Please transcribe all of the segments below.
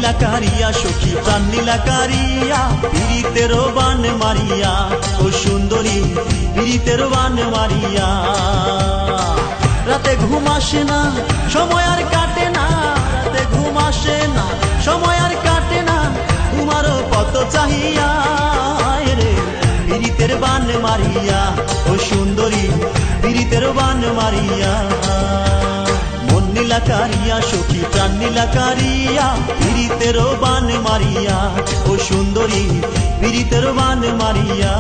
নীলা কারিয়া সখী প্রাণ নীলা কারিয়া পীড়িতের বান মারিয়া ও সুন্দরী পীড়িতের বান মারিয়া রাতে ঘুম আসে না সময় আর কাটে না রাতে ঘুম আসে না সময় আর কাটে না তোমারও কত চাহিয়া রে পীড়িতের বান মারিয়া ও সুন্দরী পীড়িতের বান মারিয়া মন নীলা কারিয়া সখী প্রাণ নীলা কারিয়া পীড়িতের বান মারিয়া ও সুন্দরী পীড়িতের বান মারিয়া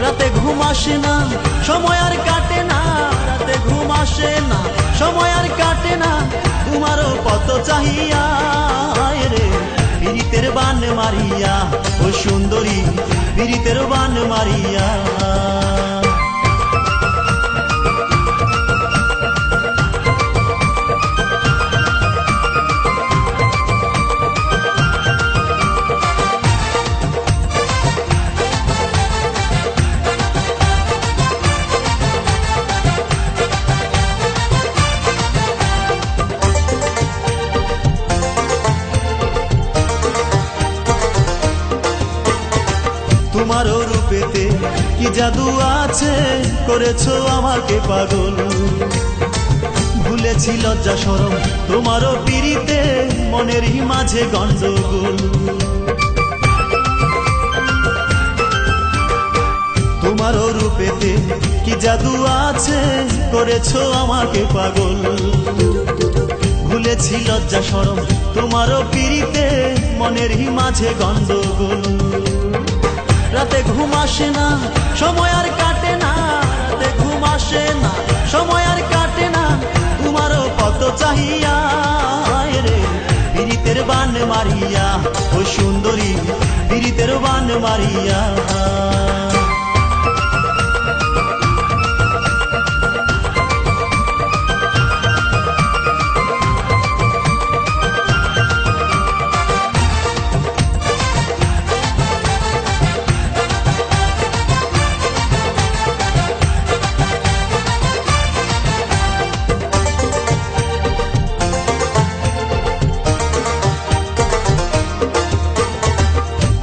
রাতে ঘুম আসে না সময় আর কাটে না রাতে ঘুম আসে না সময় আর কাটে না তোমারও কত চাহিয়া রে পীড়িতের বান মারিয়া ও সুন্দরী পীড়িতের বান মারিয়া তোমারও রূপেতে কি জাদু আছে করেছো আমাকে পাগল ভুলেছি লজ্জা শরম তোমারও পিড়িতে মনেরই মাঝে গন্ডগোল তোমারও রূপেতে কি জাদু আছে করেছো আমাকে পাগল ভুলেছি লজ্জা শরম তোমারও পিড়িতে মনেরই মাঝে গন্ডগোল রাতে ঘুম আসে না সময় আর কাটে না রাতে ঘুম আসে না সময় আর কাটে না তোমারও কত চাহিয়া রে পীড়িতের বান মারিয়া ও সুন্দরী পীড়িতের বান মারিয়া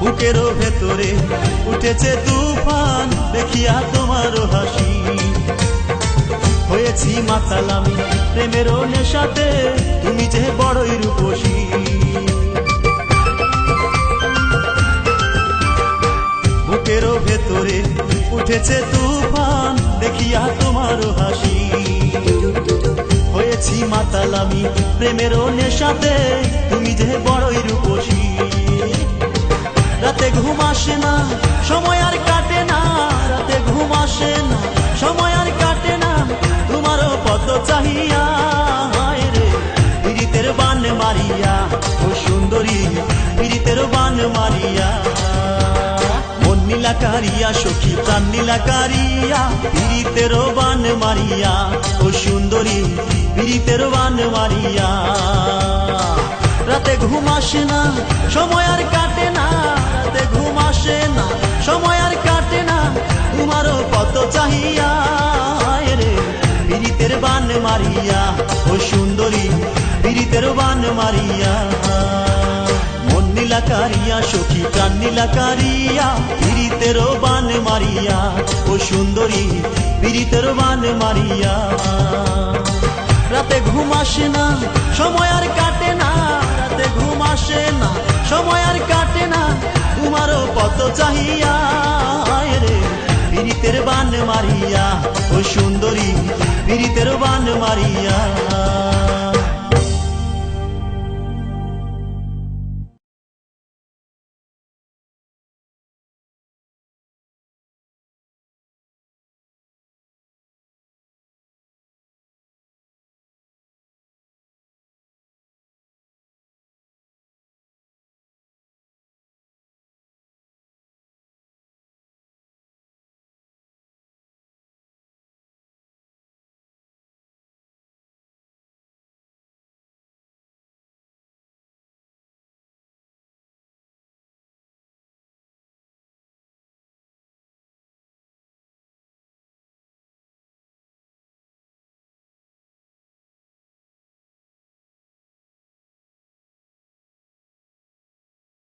বুকেরও ভেতরে উঠেছে তুফান দেখিয়া তোমারও হাসি হয়েছি মাতাল আমি প্রেমেরও নেশাতে তুমি যে বড়ই রূপসী বুকেরও ভেতরে উঠেছে তুফান দেখিয়া তোমারও হাসি হয়েছি মাতাল আমি প্রেমেরও নেশাতে তুমি যে বড়ই রূপসী রাতে ঘুম আসে না সময় আর কাটে না রাতে ঘুম আসে না সময় আর কাটে না তোমারও কত চাহিয়া রে পীড়িতের বান মারিয়া ও সুন্দরী পীড়িতের বান মারিয়া মন নীলা কারিয়া সখী প্রাণ নীলা কারিয়া পীড়িতের বান মারিয়া ও সুন্দরী পীড়িতের বান মারিয়া রাতে ঘুম আসে না সময় আর কাটে না রাতে ঘুম আসে না সময় আর কাটে না তোমারও কত চাহিয়া রে পীড়িতের বান মারিয়া ও সুন্দরী পীড়িতের বান মারিয়া মন নীলা কারিয়া সখী প্রাণ নীলা কারিয়া পীড়িতের বান মারিয়া ও সুন্দরী পীড়িতের বান মারিয়া রাতে ঘুম আসে না সময় আর কাটে না রাতে ঘুম আসে না সময় আর কাটে না তোমারও কত চাহিয়া রে পীড়িতের বান মারিয়া ও সুন্দরী পীড়িতের বান মারিয়া